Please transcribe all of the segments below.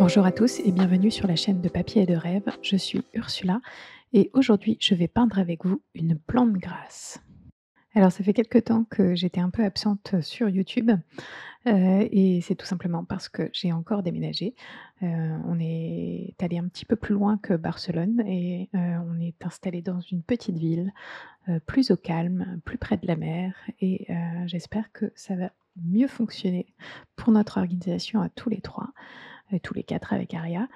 Bonjour à tous et bienvenue sur la chaîne de Papier et de Rêve. Je suis Ursula et aujourd'hui je vais peindre avec vous une plante grasse. Alors ça fait quelque temps que j'étais un peu absente sur YouTube et c'est tout simplement parce que j'ai encore déménagé. On est allé un petit peu plus loin que Barcelone et on est installé dans une petite ville plus au calme, plus près de la mer et j'espère que ça va mieux fonctionner pour notre organisation à tous les 3, tous les 4 avec Aria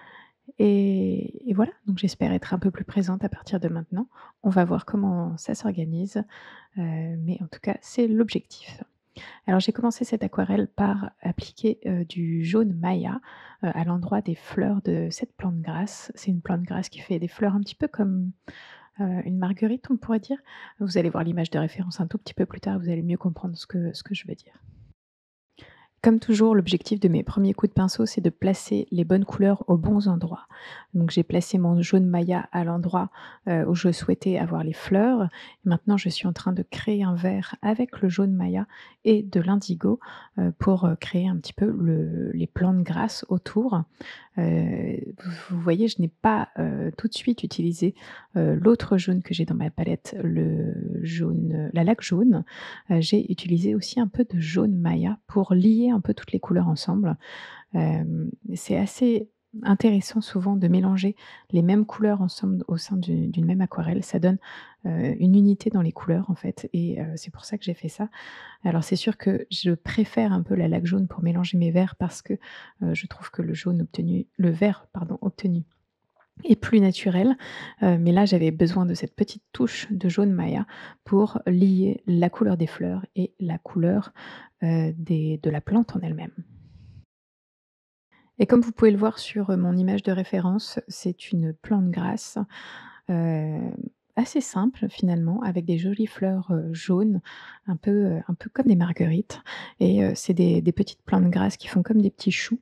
et voilà, donc j'espère être un peu plus présente à partir de maintenant. On va voir comment ça s'organise, mais en tout cas, c'est l'objectif. Alors j'ai commencé cette aquarelle par appliquer, du jaune Maya, à l'endroit des fleurs de cette plante grasse. C'est une plante grasse qui fait des fleurs un petit peu comme, une marguerite, on pourrait dire. Vous allez voir l'image de référence un tout petit peu plus tard, vous allez mieux comprendre ce que je veux dire. Comme toujours, l'objectif de mes premiers coups de pinceau, c'est de placer les bonnes couleurs aux bons endroits. Donc j'ai placé mon jaune Maya à l'endroit, où je souhaitais avoir les fleurs. Maintenant, je suis en train de créer un vert avec le jaune Maya et de l'indigo, pour, créer un petit peu les plantes grasses autour. Vous voyez, je n'ai pas, tout de suite utilisé, l'autre jaune que j'ai dans ma palette, le jaune, la laque jaune. J'ai utilisé aussi un peu de jaune Maya pour lier un peu toutes les couleurs ensemble. C'est assez intéressant souvent de mélanger les mêmes couleurs ensemble au sein d'une même aquarelle. Ça donne, une unité dans les couleurs en fait et c'est pour ça que j'ai fait ça. Alors c'est sûr que je préfère un peu la laque jaune pour mélanger mes verts parce que, je trouve que le vert pardon obtenu est plus naturel, mais là j'avais besoin de cette petite touche de jaune Maya pour lier la couleur des fleurs et la couleur, de la plante en elle-même. Et comme vous pouvez le voir sur, mon image de référence, c'est une plante grasse, heu, assez simple finalement avec des jolies fleurs, jaunes, un peu comme des marguerites et c'est des petites plantes grasses qui font comme des petits choux,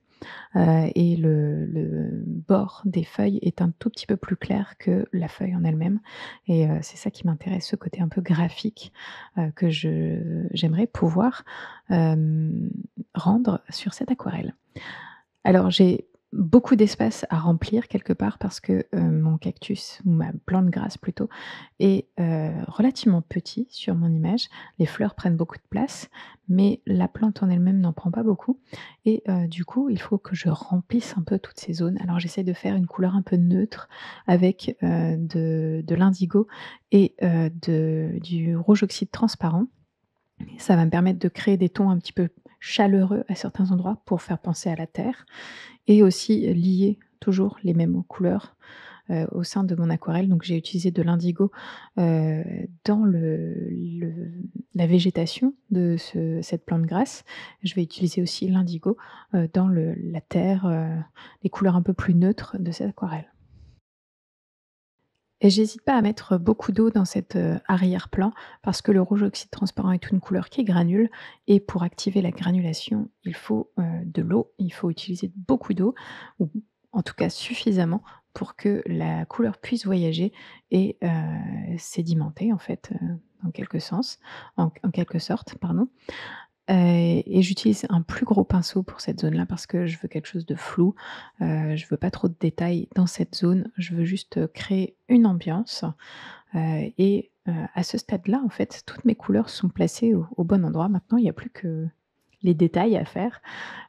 et le bord des feuilles est un tout petit peu plus clair que la feuille en elle-même et c'est ça qui m'intéresse, ce côté un peu graphique, que j'aimerais pouvoir, hem, rendre sur cette aquarelle. Alors j'ai beaucoup d'espace à remplir quelque part parce que, mon cactus ou ma plante grasse plutôt est, relativement petit sur mon image. Les fleurs prennent beaucoup de place, mais la plante en elle-même n'en prend pas beaucoup et du coup, il faut que je remplisse un peu toutes ces zones. Alors j'essaie de faire une couleur un peu neutre avec, de l'indigo et du rouge oxyde transparent. Ça va me permettre de créer des tons un petit peu chaleureux à certains endroits pour faire penser à la terre et aussi lier toujours les mêmes couleurs, au sein de mon aquarelle. Donc j'ai utilisé de l'indigo, heu, dans la végétation de cette plante grasse. Je vais utiliser aussi l'indigo, dans la terre, les couleurs un peu plus neutres de cette aquarelle. Et j'hésite pas à mettre beaucoup d'eau dans cet, arrière-plan parce que le rouge oxyde transparent est une couleur qui granule et pour activer la granulation, il faut, de l'eau. Il faut utiliser beaucoup d'eau ou en tout cas suffisamment pour que la couleur puisse voyager et sédimenter en fait, en quelque sens en quelque sorte, pardon. Et j'utilise un plus gros pinceau pour cette zone-là parce que je veux quelque chose de flou. Je veux pas trop de détails dans cette zone. Je veux juste, créer une ambiance, et à ce stade-là, en fait, toutes mes couleurs sont placées au bon endroit. Maintenant, il y a plus que les détails à faire.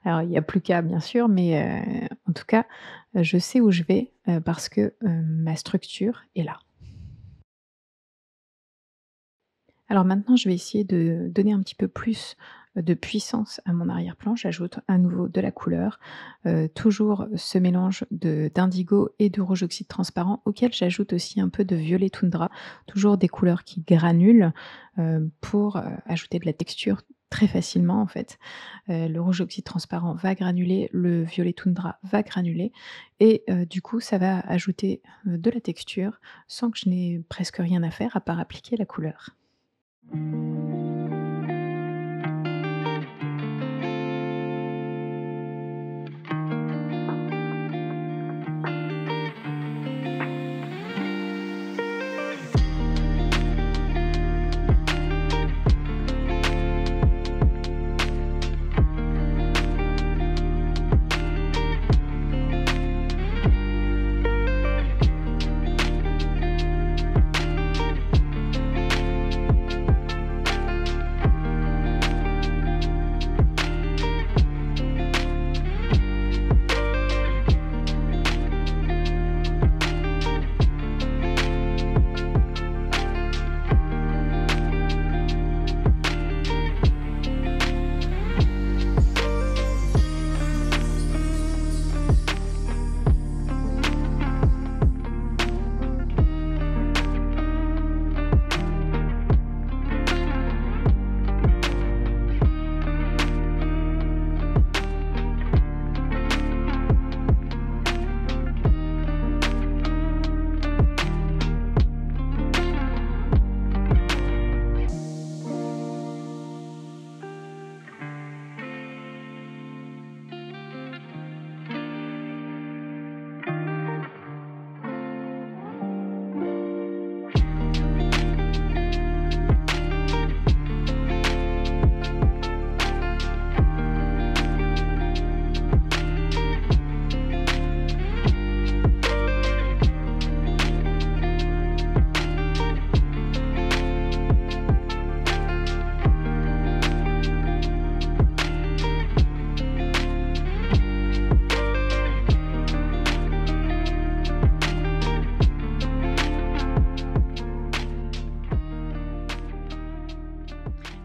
Alors il y a plus qu'à bien sûr, mais en tout cas, je sais où je vais, parce que, ma structure est là. Alors maintenant, je vais essayer de donner un petit peu plus, de puissance à mon arrière-plan. J'ajoute à nouveau de la couleur, toujours ce mélange d'indigo et de rouge oxyde transparent auquel j'ajoute aussi un peu de violet toundra, toujours des couleurs qui granulent, pour, ajouter de la texture très facilement en fait. Le rouge oxyde transparent va granuler, le violet toundra va granuler et du coup ça va ajouter, de la texture sans que je n'ai presque rien à faire à part appliquer la couleur.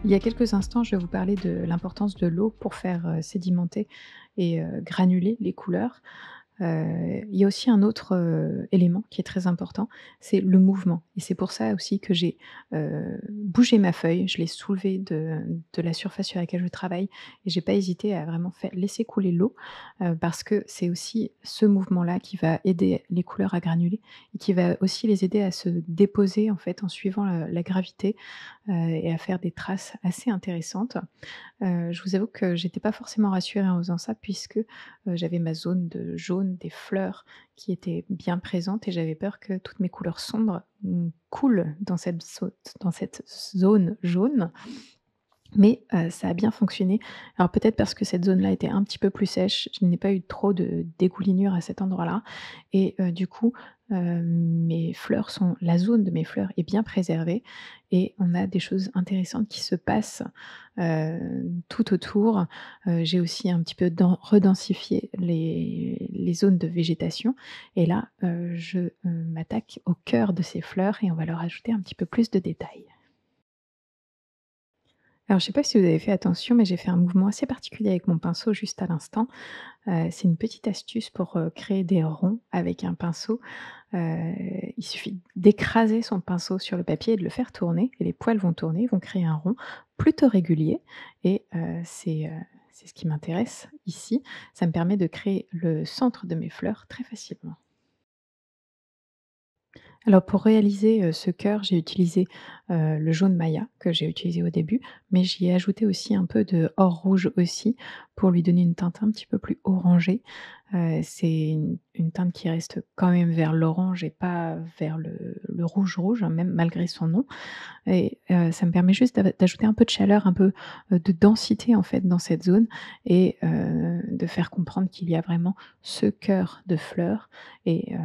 Il y a quelques instants, je vous parlais de l'importance de l'eau pour faire, sédimenter et granuler les couleurs. Il y a aussi un autre, élément qui est très important, c'est le mouvement et c'est pour ça aussi que j'ai, bougé ma feuille. Je l'ai soulevée de la surface sur laquelle je travaille et j'ai pas hésité à vraiment laisser couler l'eau, parce que c'est aussi ce mouvement-là qui va aider les couleurs à granuler et qui va aussi les aider à se déposer, en fait, en suivant la gravité, et à faire des traces assez intéressantes. Je vous avoue que j'étais pas forcément rassurée en faisant ça puisque, j'avais ma zone de jaune des fleurs qui était bien présente et j'avais peur que toutes mes couleurs sombres, coulent dans cette zone jaune. Mais ça a bien fonctionné. Alors peut-être parce que cette zone-là était un petit peu plus sèche, je n'ai pas eu trop de dégoulinure à cet endroit-là et du coup, mes fleurs sont la zone de mes fleurs est bien préservée et on a des choses intéressantes qui se passent, tout autour. J'ai aussi un petit peu redensifié les zones de végétation et là, je, m'attaque au cœur de ces fleurs et on va leur ajouter un petit peu plus de détails. Alors, je sais pas si vous avez fait attention, mais j'ai fait un mouvement assez particulier avec mon pinceau juste à l'instant. C'est une petite astuce pour, créer des ronds avec un pinceau. Il suffit d'écraser son pinceau sur le papier et de le faire tourner et les poils vont tourner, vont créer un rond plutôt régulier et c'est ce qui m'intéresse ici. Ça me permet de créer le centre de mes fleurs très facilement. Alors pour réaliser, ce cœur, j'ai utilisé, le jaune Maya que j'ai utilisé au début, mais j'y ai ajouté aussi un peu de or rouge aussi pour lui donner une teinte un petit peu plus orangée. C'est une teinte qui reste quand même vers l'orange et pas vers le rouge rouge, hein, même malgré son nom. Et ça me permet juste d'ajouter un peu de chaleur, un peu, de densité en fait dans cette zone et de faire comprendre qu'il y a vraiment ce cœur de fleurs et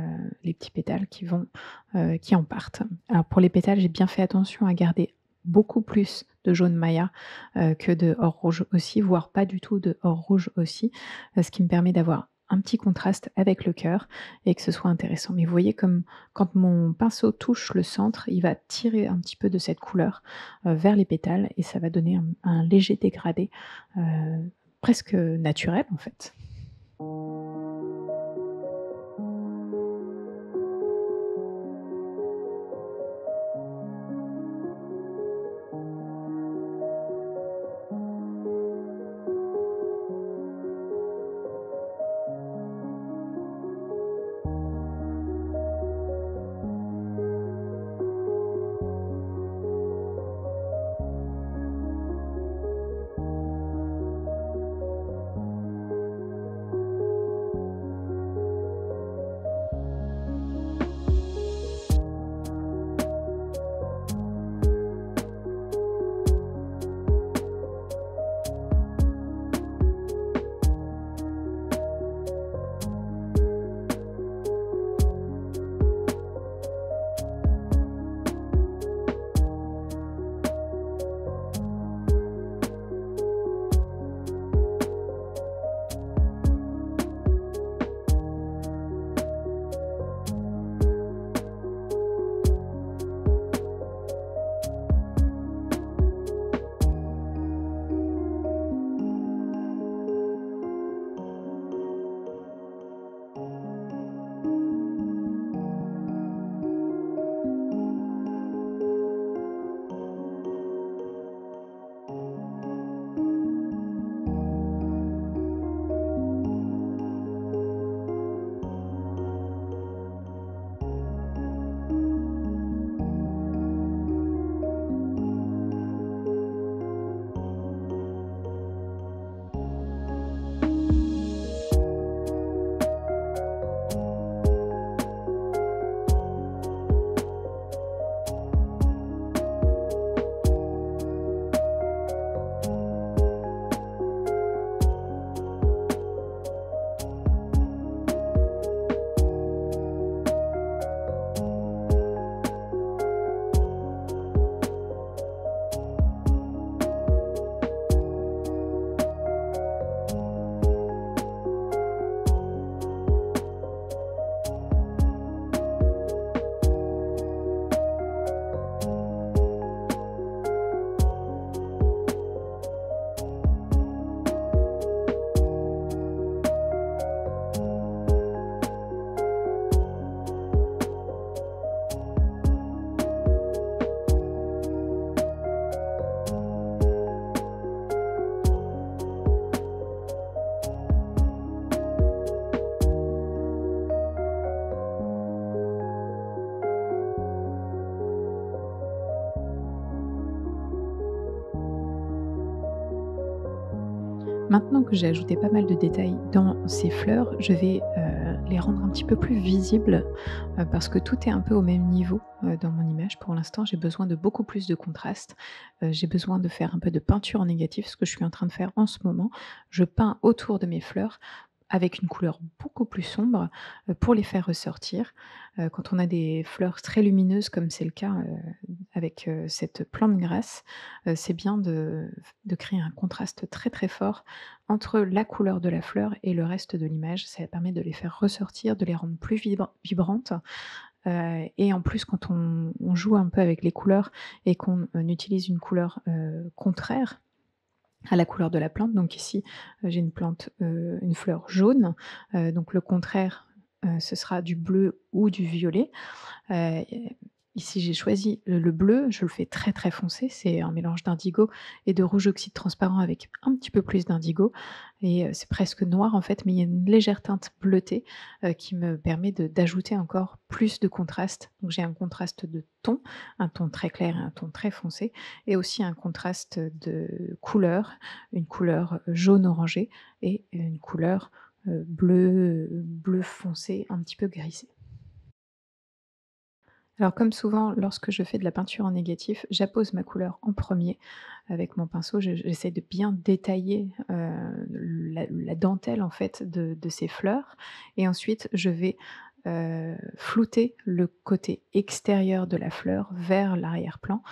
les petits pétales qui en partent. Alors pour les pétales, j'ai bien fait attention à garder beaucoup plus de jaune Maya, que de or rouge aussi, voire pas du tout de or rouge aussi, ce qui me permet d'avoir un petit contraste avec le cœur et que ce soit intéressant. Mais vous voyez comme quand mon pinceau touche le centre, il va tirer un petit peu de cette couleur, vers les pétales et ça va donner un léger dégradé, heu, presque naturel en fait. Maintenant que j'ai ajouté pas mal de détails dans ces fleurs, je vais, les rendre un petit peu plus visibles, parce que tout est un peu au même niveau, dans mon image pour l'instant. J'ai besoin de beaucoup plus de contraste, j'ai besoin de faire un peu de peinture en négatif, ce que je suis en train de faire en ce moment. Je peins autour de mes fleurs avec une couleur beaucoup plus sombre, pour les faire ressortir. Quand on a des fleurs très lumineuses comme c'est le cas, avec, cette plante grasse, c'est bien de créer un contraste très, très fort entre la couleur de la fleur et le reste de l'image. Ça permet de les faire ressortir, de les rendre plus vibrantes, et en plus quand on joue un peu avec les couleurs et qu'on, utilise une couleur, contraire à la couleur de la plante. Donc ici, j'ai une plante, une fleur jaune, donc le contraire, ce sera du bleu ou du violet. Heu, Ici j'ai choisi le bleu, je le fais très, très foncé, c'est un mélange d'indigo et de rouge oxyde transparent avec un petit peu plus d'indigo et c'est presque noir en fait, mais il y a une légère teinte bleutée, qui me permet d'ajouter encore plus de contraste. Donc j'ai un contraste de ton, un ton très clair et un ton très foncé et aussi un contraste de couleur, une couleur jaune orangé et une couleur, bleu foncé un petit peu grisé. Alors comme souvent lorsque je fais de la peinture en négatif, j'appose ma couleur en premier avec mon pinceau. J'essaie de bien détailler, la dentelle en fait de ces fleurs et ensuite je vais, flouter le côté extérieur de la fleur vers l'arrière-plan,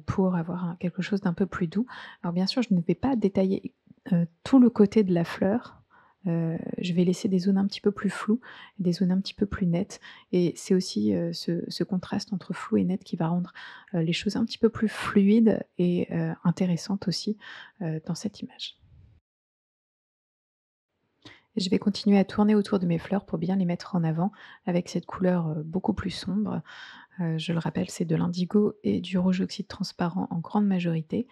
pour avoir quelque chose d'un peu plus doux. Alors bien sûr, je ne vais pas détailler, tout le côté de la fleur, je vais laisser des zones un petit peu plus floues, des zones un petit peu plus nettes et c'est aussi, ce contraste entre flou et net qui va rendre, les choses un petit peu plus fluides et intéressantes aussi, dans cette image. Et je vais continuer à tourner autour de mes fleurs pour bien les mettre en avant avec cette couleur, beaucoup plus sombre. Je le rappelle, c'est de l'indigo et du rouge oxyde transparent en grande majorité.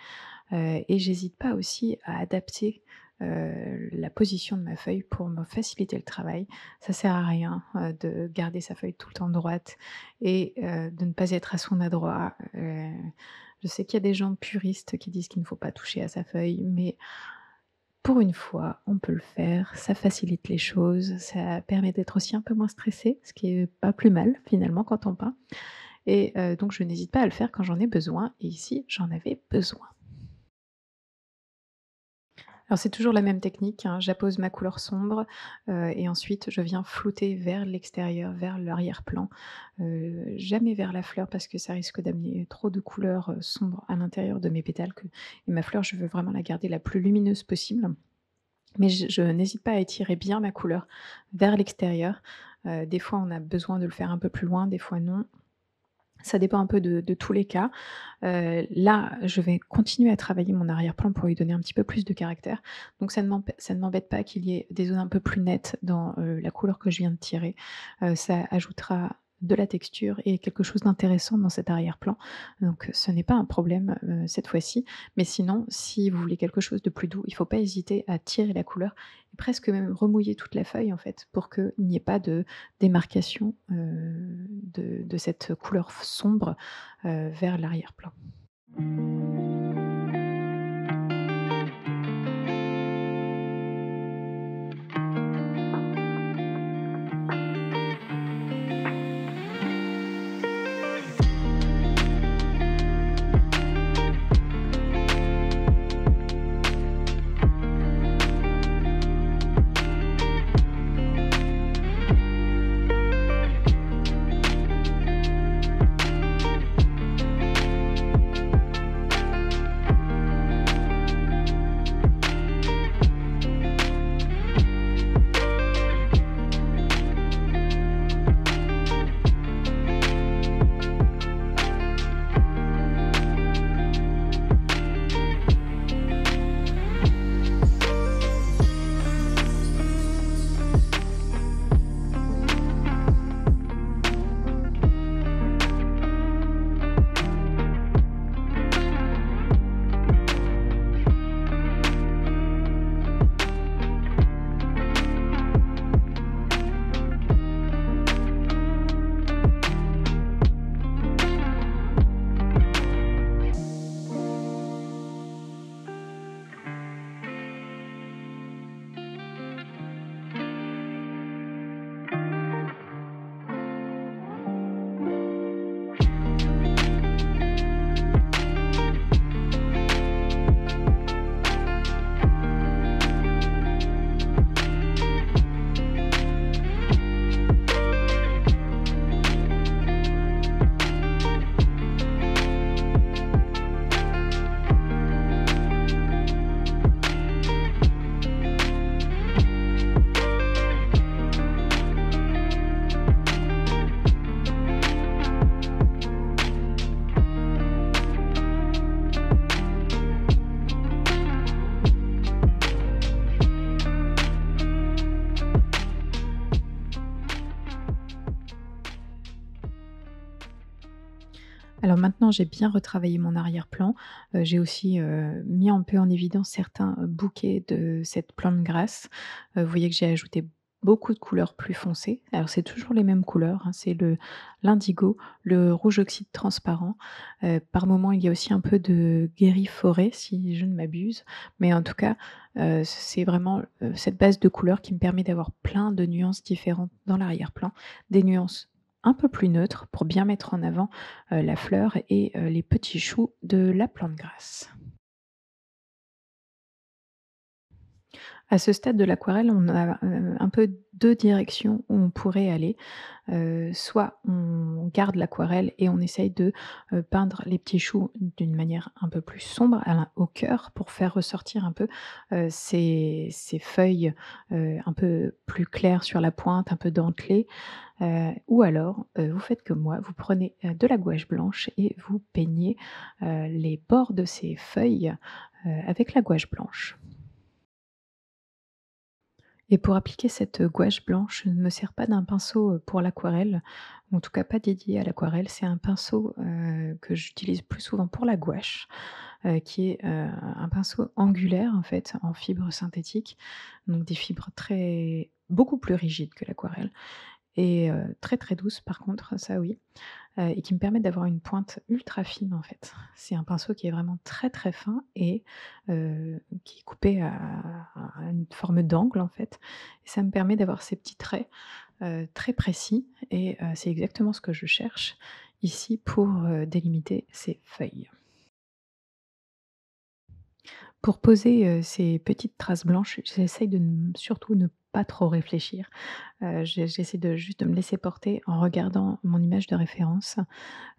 Et j'hésite pas aussi à adapter, la position de ma feuille pour me faciliter le travail. Ça sert à rien, de garder sa feuille tout le temps droite et de ne pas être à son adroit. Je sais qu'il y a des gens puristes qui disent qu'il ne faut pas toucher à sa feuille, mais pour une fois, on peut le faire, ça facilite les choses, ça permet d'être aussi un peu moins stressé, ce qui est pas plus mal finalement quand on peint et donc je n'hésite pas à le faire quand j'en ai besoin et ici, j'en avais besoin. Alors c'est toujours la même technique, hein, j'appose ma couleur sombre, et ensuite je viens flouter vers l'extérieur, vers l'arrière-plan, jamais vers la fleur parce que ça risque d'amener trop de couleurs, sombres à l'intérieur de mes pétales que et ma fleur, je veux vraiment la garder la plus lumineuse possible. Mais je n'hésite pas à étirer bien ma couleur vers l'extérieur. Des fois on a besoin de le faire un peu plus loin, des fois non. Ça dépend un peu de tous les cas. Là, je vais continuer à travailler mon arrière-plan pour lui donner un petit peu plus de caractère. Donc ça ne m'embête pas qu'il y ait des zones un peu plus nettes dans, la couleur que je viens de tirer. Ça ajoutera de la texture et quelque chose d'intéressant dans cet arrière-plan. Donc ce n'est pas un problème, cette fois-ci. Mais sinon, si vous voulez quelque chose de plus doux, il ne faut pas hésiter à tirer la couleur et presque même remouiller toute la feuille en fait, pour qu'il n'y ait pas de démarcation, de cette couleur sombre, vers l'arrière-plan. Alors maintenant, j'ai bien retravaillé mon arrière-plan. J'ai aussi, mis un peu en évidence certains bouquets de cette plante grasse. Vous voyez que j'ai ajouté beaucoup de couleurs plus foncées. Alors c'est toujours les mêmes couleurs, hein, c'est le l'indigo, le rouge oxyde transparent. Par moments, il y a aussi un peu de guéri forêt, si je ne m'abuse. Mais en tout cas, c'est vraiment, cette base de couleurs qui me permet d'avoir plein de nuances différentes dans l'arrière-plan. Des nuances un peu plus neutres pour bien mettre en avant la fleur et les petits choux de la plante grasse. À ce stade de l'aquarelle, on a, un peu 2 directions où on pourrait aller. Soit on garde l'aquarelle et on essaye de, peindre les petits choux d'une manière un peu plus sombre au cœur pour faire ressortir un peu, ces feuilles, un peu plus claires sur la pointe, un peu dentelées. Ou alors, vous faites comme moi, vous prenez, de la gouache blanche et vous peignez, les bords de ces feuilles, avec la gouache blanche. Et pour appliquer cette gouache blanche, je ne me sers pas d'un pinceau, pour l'aquarelle, ou en tout cas pas dédié à l'aquarelle. C'est un pinceau, que j'utilise plus souvent pour la gouache, qui est, un pinceau angulaire en fait, en fibres synthétiques, donc des fibres très beaucoup plus rigides que l'aquarelle et très, très douces par contre, ça oui. Et qui me permettent d'avoir une pointe ultra fine, en fait. C'est un pinceau qui est vraiment très, très fin et qui est coupé à une forme d'angle, en fait et ça me permet d'avoir ces petits traits, très précis et c'est exactement ce que je cherche ici pour, délimiter ces feuilles. Pour poser, ces petites traces blanches, j'essaye de surtout ne pas trop réfléchir. J'essaie de juste de me laisser porter en regardant mon image de référence.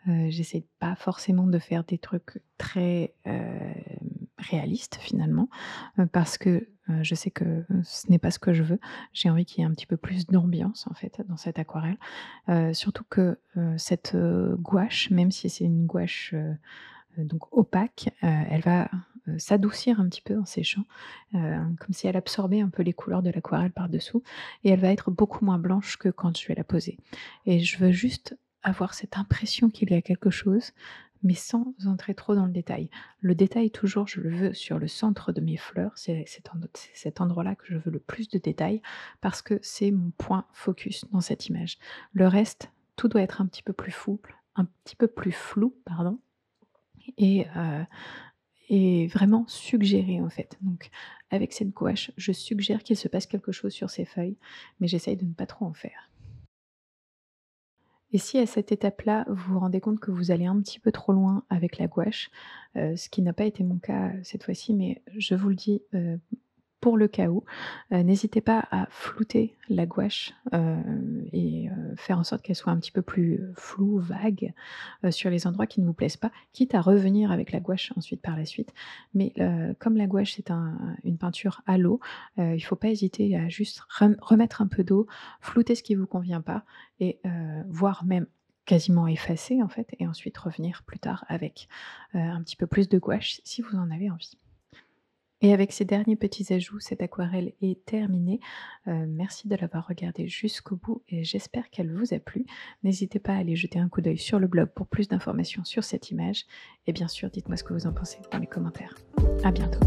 J'essaie pas forcément de faire des trucs très, réalistes finalement, parce que, je sais que, ce n'est pas ce que je veux. J'ai envie qu'il y ait un petit peu plus d'ambiance en fait dans cette aquarelle. Surtout que, cette, gouache, même si c'est une gouache, donc opaque, elle va, s'adoucir un petit peu en séchant, comme si elle absorbait un peu les couleurs de l'aquarelle par-dessous et elle va être beaucoup moins blanche que quand je vais la poser et je veux juste avoir cette impression qu'il y a quelque chose, mais sans entrer trop dans le détail. Le détail toujours, je le veux sur le centre de mes fleurs, c'est cet endroit-là que je veux le plus de détails parce que c'est mon point focus dans cette image. Le reste, tout doit être un petit peu plus flou, pardon et vraiment suggérer, en fait. Donc avec cette gouache, je suggère qu'il se passe quelque chose sur ces feuilles, mais j'essaye de ne pas trop en faire. Et si à cette étape-là, vous vous rendez compte que vous allez un petit peu trop loin avec la gouache, ce qui n'a pas été mon cas, cette fois-ci, mais je vous le dis, pour le cas où, n'hésitez pas à flouter la gouache, et faire en sorte qu'elle soit un petit peu plus, floue, vague, sur les endroits qui ne vous plaisent pas, quitte à revenir avec la gouache ensuite par la suite. Mais, comme la gouache c'est une peinture à l'eau, il ne faut pas hésiter à juste remettre un peu d'eau, flouter ce qui ne vous convient pas et voire même quasiment effacer en fait et ensuite revenir plus tard avec, un petit peu plus de gouache si vous en avez envie. Et avec ces derniers petits ajouts, cette aquarelle est terminée. Merci de l'avoir regardée jusqu'au bout et j'espère qu'elle vous a plu. N'hésitez pas à aller jeter un coup d'œil sur le blog pour plus d'informations sur cette image et bien sûr, dites-moi ce que vous en pensez dans les commentaires. À bientôt.